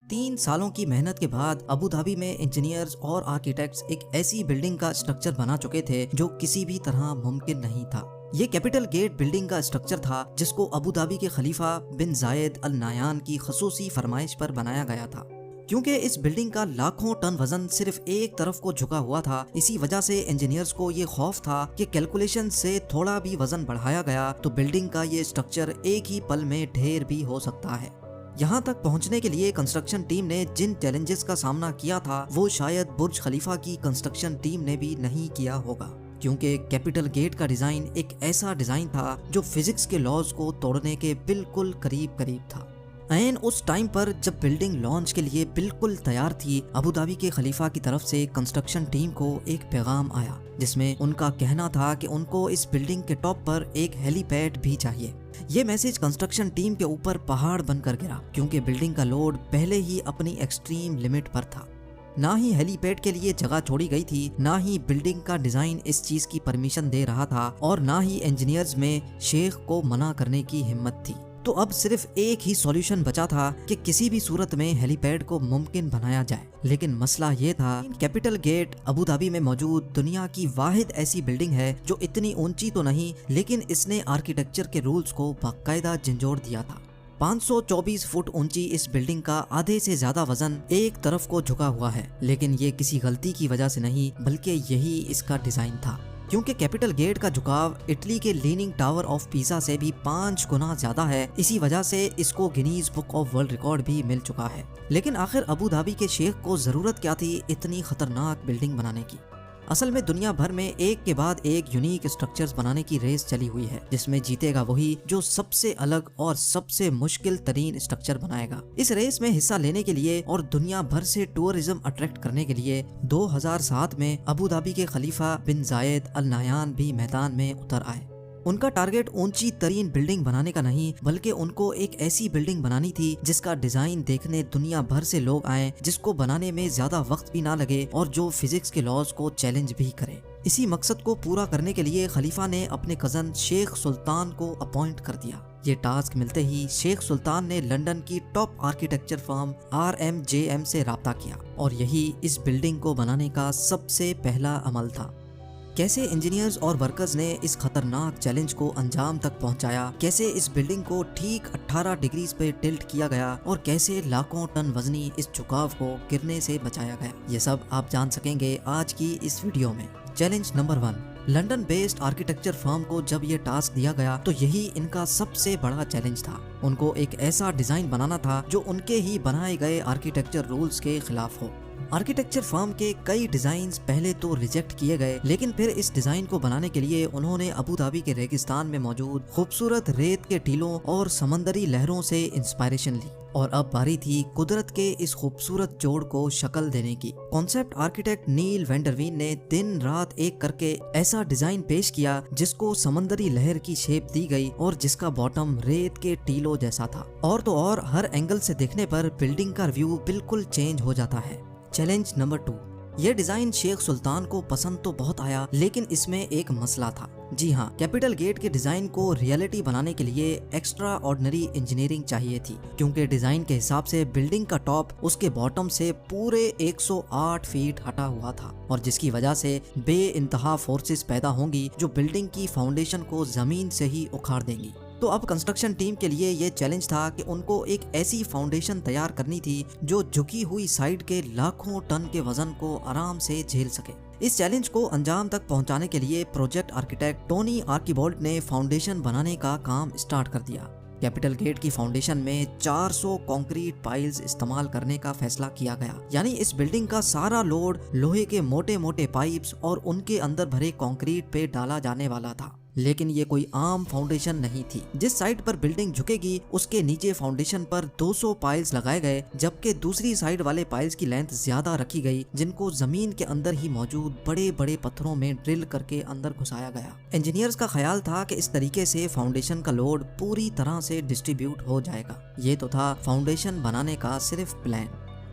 3 सालों की मेहनत के बाद अबू धाबी में इंजीनियर्स और आर्किटेक्ट्स एक ऐसी बिल्डिंग का स्ट्रक्चर बना चुके थे जो किसी भी तरह मुमकिन नहीं था। ये कैपिटल गेट बिल्डिंग का स्ट्रक्चर था जिसको अबू धाबी के खलीफा बिन जायद अल नायान की खसूसी फरमाइश पर बनाया गया था। क्योंकि इस बिल्डिंग का लाखों टन वजन सिर्फ एक तरफ को झुका हुआ था, इसी वजह से इंजीनियर्स को ये खौफ था कि कैलकुलेशन से थोड़ा भी वजन बढ़ाया गया तो बिल्डिंग का ये स्ट्रक्चर एक ही पल में ढेर भी हो सकता है। यहाँ तक पहुँचने के लिए कंस्ट्रक्शन टीम ने जिन चैलेंजेस का सामना किया था वो शायद बुर्ज खलीफा की कंस्ट्रक्शन टीम ने भी नहीं किया होगा, क्योंकि कैपिटल गेट का डिजाइन एक ऐसा डिजाइन था जो फिजिक्स के लॉज को तोड़ने के बिल्कुल करीब करीब था। ऐन उस टाइम पर जब बिल्डिंग लॉन्च के लिए बिल्कुल तैयार थी, अबू धाबी के खलीफा की तरफ से कंस्ट्रक्शन टीम को एक पैगाम आया जिसमें उनका कहना था कि उनको इस बिल्डिंग के टॉप पर एक हेलीपैड भी चाहिए। ये मैसेज कंस्ट्रक्शन टीम के ऊपर पहाड़ बनकर गिरा, क्योंकि बिल्डिंग का लोड पहले ही अपनी एक्सट्रीम लिमिट पर था। ना ही हेलीपैड के लिए जगह छोड़ी गई थी, ना ही बिल्डिंग का डिजाइन इस चीज की परमिशन दे रहा था और ना ही इंजीनियर्स में शेख को मना करने की हिम्मत थी। तो अब सिर्फ एक ही सॉल्यूशन बचा था कि किसी भी सूरत में हेलीपैड को मुमकिन बनाया जाए। लेकिन मसला ये था, कैपिटल गेट अबू धाबी में मौजूद दुनिया की वाहिद ऐसी बिल्डिंग है जो इतनी ऊंची तो नहीं, लेकिन इसने आर्किटेक्चर के रूल्स को बाकायदा झंझोड़ दिया था। 524 फुट ऊंची इस बिल्डिंग का आधे से ज्यादा वजन एक तरफ को झुका हुआ है, लेकिन ये किसी गलती की वजह से नहीं बल्कि यही इसका डिजाइन था। क्योंकि कैपिटल गेट का झुकाव इटली के लीनिंग टावर ऑफ पीसा से भी 5 गुना ज्यादा है, इसी वजह से इसको Guinness book of world record भी मिल चुका है। लेकिन आखिर अबू धाबी के शेख को जरूरत क्या थी इतनी खतरनाक बिल्डिंग बनाने की? असल में दुनिया भर में एक के बाद एक यूनिक स्ट्रक्चर्स बनाने की रेस चली हुई है, जिसमें जीतेगा वही जो सबसे अलग और सबसे मुश्किल तरीन स्ट्रक्चर बनाएगा। इस रेस में हिस्सा लेने के लिए और दुनिया भर से टूरिज्म अट्रैक्ट करने के लिए 2007 में अबू धाबी के खलीफा बिन जायद अल नायान भी मैदान में उतर आए। उनका टारगेट ऊंची तरीन बिल्डिंग बनाने का नहीं, बल्कि उनको एक ऐसी बिल्डिंग बनानी थी जिसका डिजाइन देखने दुनिया भर से लोग आए, जिसको बनाने में ज्यादा वक्त भी ना लगे और जो फिजिक्स के लॉज को चैलेंज भी करे। इसी मकसद को पूरा करने के लिए खलीफा ने अपने कजन शेख सुल्तान को अपॉइंट कर दिया। ये टास्क मिलते ही शेख सुल्तान ने लंदन की टॉप आर्किटेक्चर फर्म RMJM से राब्ता किया और यही इस बिल्डिंग को बनाने का सबसे पहला अमल था। कैसे इंजीनियर्स और वर्कर्स ने इस खतरनाक चैलेंज को अंजाम तक पहुंचाया, कैसे इस बिल्डिंग को ठीक 18 डिग्रीज पे टिल्ट किया गया और कैसे लाखों टन वजनी इस झुकाव को गिरने से बचाया गया, ये सब आप जान सकेंगे आज की इस वीडियो में। Challenge number 1। London based architecture firm को जब ये टास्क दिया गया तो यही इनका सबसे बड़ा चैलेंज था। उनको एक ऐसा डिजाइन बनाना था जो उनके ही बनाए गए आर्किटेक्चर रूल्स के खिलाफ हो। आर्किटेक्चर फर्म के कई डिजाइन्स पहले तो रिजेक्ट किए गए, लेकिन फिर इस डिजाइन को बनाने के लिए उन्होंने अबू धाबी के रेगिस्तान में मौजूद खूबसूरत रेत के टीलों और समंदरी लहरों से इंस्पायरेशन ली और अब बारी थी कुदरत के इस खूबसूरत जोड़ को शक्ल देने की। कॉन्सेप्ट आर्किटेक्ट नील वेंडरवीन ने दिन रात एक करके ऐसा डिजाइन पेश किया जिसको समंदरी लहर की शेप दी गई और जिसका बॉटम रेत के टीलों जैसा था। और तो और हर एंगल से देखने पर बिल्डिंग का व्यू बिल्कुल चेंज हो जाता है। Challenge number 2। यह डिजाइन शेख सुल्तान को पसंद तो बहुत आया, लेकिन इसमें एक मसला था। जी हाँ, कैपिटल गेट के डिजाइन को रियलिटी बनाने के लिए एक्स्ट्रा ऑर्डिनरी इंजीनियरिंग चाहिए थी, क्योंकि डिजाइन के हिसाब से बिल्डिंग का टॉप उसके बॉटम से पूरे 108 फीट हटा हुआ था और जिसकी वजह से बेइंतहा फोर्सेस पैदा होंगी जो बिल्डिंग की फाउंडेशन को जमीन से ही उखाड़ देंगी। तो अब कंस्ट्रक्शन टीम के लिए ये चैलेंज था कि उनको एक ऐसी फाउंडेशन तैयार करनी थी जो झुकी हुई साइड के लाखों टन के वजन को आराम से झेल सके। इस चैलेंज को अंजाम तक पहुंचाने के लिए प्रोजेक्ट आर्किटेक्ट टोनी आर्किबोल्ट ने फाउंडेशन बनाने का काम स्टार्ट कर दिया। कैपिटल गेट की फाउंडेशन में 400 कंक्रीट पाइल्स इस्तेमाल करने का फैसला किया गया, यानी इस बिल्डिंग का सारा लोड लोहे के मोटे मोटे पाइप्स और उनके अंदर भरे कंक्रीट पे डाला जाने वाला था। लेकिन ये कोई आम फाउंडेशन नहीं थी। जिस साइड पर बिल्डिंग झुकेगी उसके नीचे फाउंडेशन पर 200 पाइल्स लगाए गए, जबकि दूसरी साइड वाले पाइल्स की लेंथ ज्यादा रखी गई, जिनको जमीन के अंदर ही मौजूद बड़े बड़े पत्थरों में ड्रिल करके अंदर घुसाया गया। इंजीनियर्स का ख्याल था कि इस तरीके से फाउंडेशन का लोड पूरी तरह से डिस्ट्रीब्यूट हो जाएगा। ये तो था फाउंडेशन बनाने का सिर्फ plan.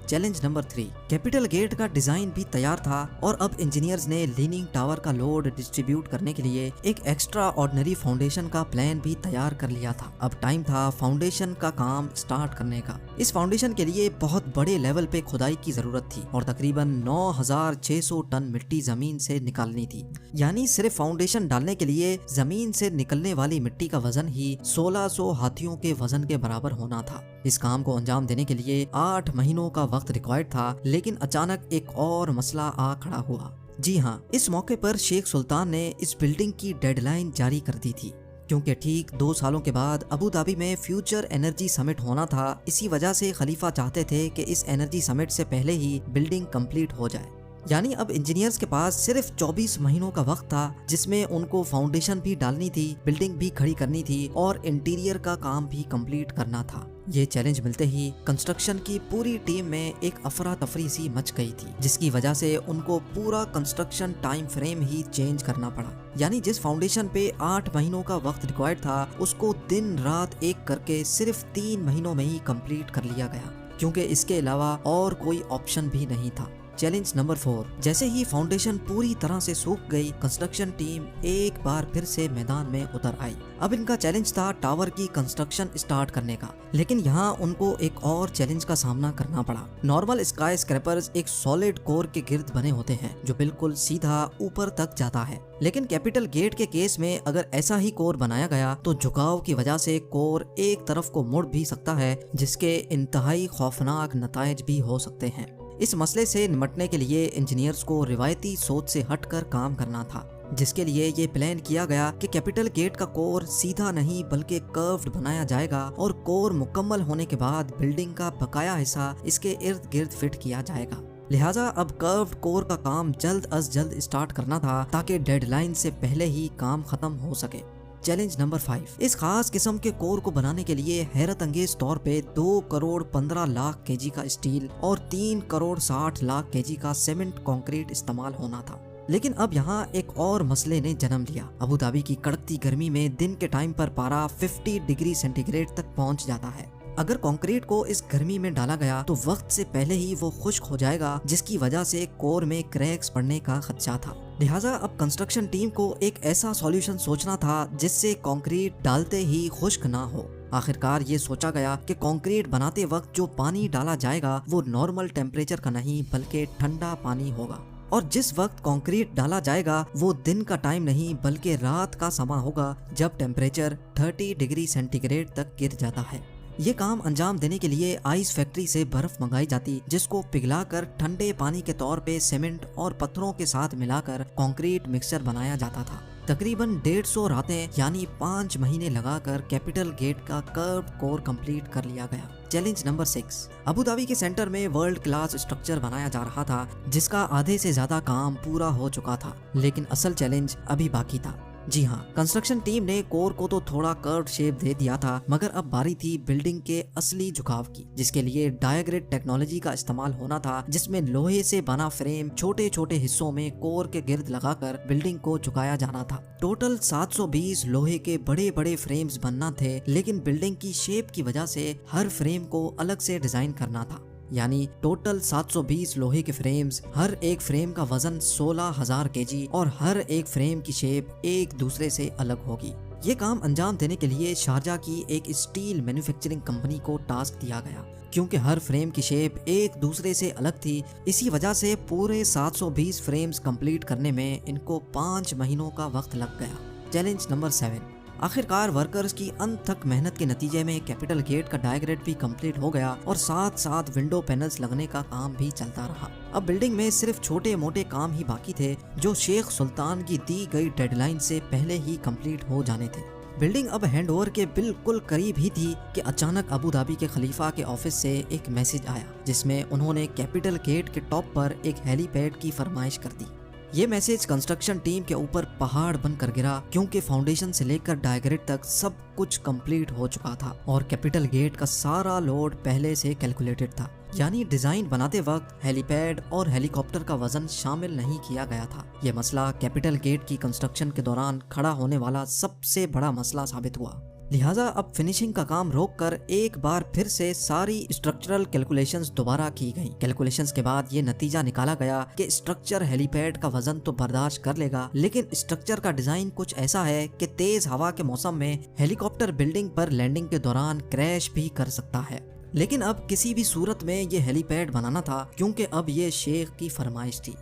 Challenge number 3, capital gate का डिजाइन भी तैयार था और अब इंजीनियर्स ने लीनिंग टावर का लोड डिस्ट्रीब्यूट करने के लिए एक एक्स्ट्रा ऑर्डिनरी फाउंडेशन का प्लान भी तैयार कर लिया था। अब टाइम था फाउंडेशन का काम स्टार्ट करने का। इस फाउंडेशन के लिए बहुत बड़े लेवल पे खुदाई की जरूरत थी और तकरीबन 9600 टन मिट्टी जमीन से निकालनी थी। यानी सिर्फ फाउंडेशन डालने के लिए जमीन से निकलने वाली मिट्टी का वजन ही 1600 हाथियों के वजन के बराबर होना था। इस काम को अंजाम देने के लिए 8 महीनों का वक्त रिक्वायर्ड था, लेकिन अचानक एक और मसला आ खड़ा हुआ। जी हाँ, इस मौके पर शेख सुल्तान ने इस बिल्डिंग की डेडलाइन जारी कर दी थी, क्योंकि ठीक 2 सालों के बाद अबू धाबी में फ्यूचर एनर्जी समिट होना था। इसी वजह से खलीफा चाहते थे कि इस एनर्जी समिट से पहले ही बिल्डिंग कंप्लीट हो जाए। यानी अब इंजीनियर्स के पास सिर्फ 24 महीनों का वक्त था, जिसमें उनको फाउंडेशन भी डालनी थी, बिल्डिंग भी खड़ी करनी थी और इंटीरियर का काम भी कंप्लीट करना था। ये चैलेंज मिलते ही कंस्ट्रक्शन की पूरी टीम में एक अफरा तफरी सी मच गई थी, जिसकी वजह से उनको पूरा कंस्ट्रक्शन टाइम फ्रेम ही चेंज करना पड़ा। यानी जिस फाउंडेशन पे 8 महीनों का वक्त रिक्वायर्ड था, उसको दिन रात एक करके सिर्फ 3 महीनों में ही कंप्लीट कर लिया गया, क्योंकि इसके अलावा और कोई ऑप्शन भी नहीं था। चैलेंज नंबर 4, जैसे ही फाउंडेशन पूरी तरह से सूख गई, कंस्ट्रक्शन टीम एक बार फिर से मैदान में उतर आई। अब इनका चैलेंज था टावर की कंस्ट्रक्शन स्टार्ट करने का, लेकिन यहाँ उनको एक और चैलेंज का सामना करना पड़ा। नॉर्मल स्काई स्क्रैपर्स एक सॉलिड कोर के गिर्द बने होते हैं जो बिल्कुल सीधा ऊपर तक जाता है, लेकिन कैपिटल गेट के केस में अगर ऐसा ही कोर बनाया गया तो झुकाव की वजह से कोर एक तरफ को मुड़ भी सकता है, जिसके इंतहाई खौफनाक नतायज भी हो सकते हैं। इस मसले से निपटने के लिए इंजीनियर्स को रिवायती सोच से हटकर काम करना था, जिसके लिए ये प्लान किया गया कि कैपिटल गेट का कोर सीधा नहीं बल्कि कर्व्ड बनाया जाएगा और कोर मुकम्मल होने के बाद बिल्डिंग का बकाया हिस्सा इसके इर्द गिर्द फिट किया जाएगा। लिहाजा अब कर्व्ड कोर का काम जल्द अज जल्द स्टार्ट करना था, ताकि डेडलाइन से पहले ही काम खत्म हो सके। चैलेंज नंबर 5, इस खास किस्म के कोर को बनाने के लिए हैरत अंगेज तौर पे 2 करोड़ 15 लाख केजी का स्टील और 3 करोड़ 60 लाख केजी का सीमेंट कंक्रीट इस्तेमाल होना था। लेकिन अब यहाँ एक और मसले ने जन्म लिया। अबू धाबी की कड़कती गर्मी में दिन के टाइम पर पारा 50 डिग्री सेंटीग्रेड तक पहुँच जाता है। अगर कंक्रीट को इस गर्मी में डाला गया तो वक्त से पहले ही वो खुश्क हो जाएगा, जिसकी वजह से कोर में क्रैक्स पड़ने का खदशा था। लिहाजा अब कंस्ट्रक्शन टीम को एक ऐसा सॉल्यूशन सोचना था जिससे कंक्रीट डालते ही खुश्क ना हो। आखिरकार ये सोचा गया कि कंक्रीट बनाते वक्त जो पानी डाला जाएगा वो नॉर्मल टेम्परेचर का नहीं बल्कि ठंडा पानी होगा, और जिस वक्त कंक्रीट डाला जाएगा वो दिन का टाइम नहीं बल्कि रात का समय होगा, जब टेम्परेचर 30 डिग्री सेंटीग्रेड तक गिर जाता है। ये काम अंजाम देने के लिए आइस फैक्ट्री से बर्फ मंगाई जाती, जिसको पिघलाकर ठंडे पानी के तौर पे सीमेंट और पत्थरों के साथ मिलाकर कंक्रीट मिक्सचर बनाया जाता था। तकरीबन 150 रातें यानी 5 महीने लगाकर कैपिटल गेट का कर्व्ड कोर कंप्लीट कर लिया गया। चैलेंज नंबर 6, अबू धाबी के सेंटर में वर्ल्ड क्लास स्ट्रक्चर बनाया जा रहा था, जिसका आधे से ज्यादा काम पूरा हो चुका था, लेकिन असल चैलेंज अभी बाकी था। जी हाँ, कंस्ट्रक्शन टीम ने कोर को तो थोड़ा कर्व शेप दे दिया था, मगर अब बारी थी बिल्डिंग के असली झुकाव की, जिसके लिए डायग्रेड टेक्नोलॉजी का इस्तेमाल होना था, जिसमें लोहे से बना फ्रेम छोटे छोटे हिस्सों में कोर के गिर्द लगाकर बिल्डिंग को झुकाया जाना था। टोटल 720 लोहे के बड़े बड़े फ्रेम्स बनना थे, लेकिन बिल्डिंग की शेप की वजह से हर फ्रेम को अलग से डिजाइन करना था। यानी टोटल 720 लोहे के फ्रेम्स, हर एक फ्रेम का वजन 16,000 केजी और हर एक फ्रेम की शेप एक दूसरे से अलग होगी। ये काम अंजाम देने के लिए शारजा की एक स्टील मैन्युफैक्चरिंग कंपनी को टास्क दिया गया। क्योंकि हर फ्रेम की शेप एक दूसरे से अलग थी, इसी वजह से पूरे 720 फ्रेम्स कंप्लीट करने में इनको 5 महीनों का वक्त लग गया। चैलेंज नंबर 7, आखिरकार वर्कर्स की अनथक मेहनत के नतीजे में कैपिटल गेट का डायग्रेड भी कंप्लीट हो गया और साथ साथ विंडो पैनल्स लगने का काम भी चलता रहा। अब बिल्डिंग में सिर्फ छोटे मोटे काम ही बाकी थे, जो शेख सुल्तान की दी गई डेडलाइन से पहले ही कंप्लीट हो जाने थे। बिल्डिंग अब हैंडओवर के बिल्कुल करीब ही थी कि अचानक अबू धाबी के खलीफा के ऑफिस से एक मैसेज आया, जिसमें उन्होंने कैपिटल गेट के टॉप पर एक हेलीपैड की फरमाइश कर दी। ये मैसेज कंस्ट्रक्शन टीम के ऊपर पहाड़ बनकर गिरा, क्योंकि फाउंडेशन से लेकर डायग्रेड तक सब कुछ कंप्लीट हो चुका था और कैपिटल गेट का सारा लोड पहले से कैलकुलेटेड था। यानी डिजाइन बनाते वक्त हेलीपैड और हेलीकॉप्टर का वजन शामिल नहीं किया गया था। यह मसला कैपिटल गेट की कंस्ट्रक्शन के दौरान खड़ा होने वाला सबसे बड़ा मसला साबित हुआ। लिहाजा अब फिनिशिंग का काम रोककर एक बार फिर से सारी स्ट्रक्चरल कैलकुलेशंस दोबारा की गई। कैलकुलेशंस के बाद ये नतीजा निकाला गया कि स्ट्रक्चर हेलीपैड का वजन तो बर्दाश्त कर लेगा, लेकिन स्ट्रक्चर का डिजाइन कुछ ऐसा है कि तेज हवा के मौसम में हेलीकॉप्टर बिल्डिंग पर लैंडिंग के दौरान क्रैश भी कर सकता है। लेकिन अब किसी भी सूरत में ये हेलीपैड बनाना था, क्योंकि अब ये शेख की फरमाइश थी।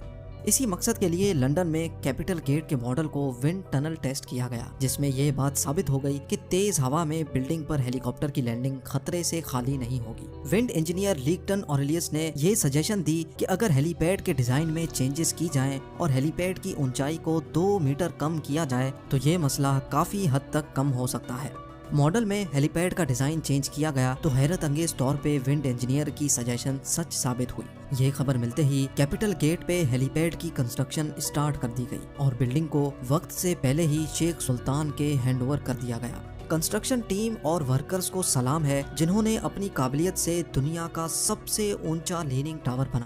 इसी मकसद के लिए लंदन में कैपिटल गेट के मॉडल को विंड टनल टेस्ट किया गया, जिसमें यह बात साबित हो गई कि तेज हवा में बिल्डिंग पर हेलीकॉप्टर की लैंडिंग खतरे से खाली नहीं होगी। विंड इंजीनियर लीगटन ऑरेलियस ने यह सजेशन दी कि अगर हेलीपैड के डिजाइन में चेंजेस की जाएं और हेलीपैड की ऊंचाई को 2 मीटर कम किया जाए तो ये मसला काफी हद तक कम हो सकता है। मॉडल में हेलीपैड का डिजाइन चेंज किया गया तो हैरत अंगेज तौर पे विंड इंजीनियर की सजेशन सच साबित हुई। ये खबर मिलते ही कैपिटल गेट पे हेलीपैड की कंस्ट्रक्शन स्टार्ट कर दी गई और बिल्डिंग को वक्त से पहले ही शेख सुल्तान के हैंडओवर कर दिया गया। कंस्ट्रक्शन टीम और वर्कर्स को सलाम है जिन्होंने अपनी काबिलियत से दुनिया का सबसे ऊंचा लीनिंग टावर बनाया।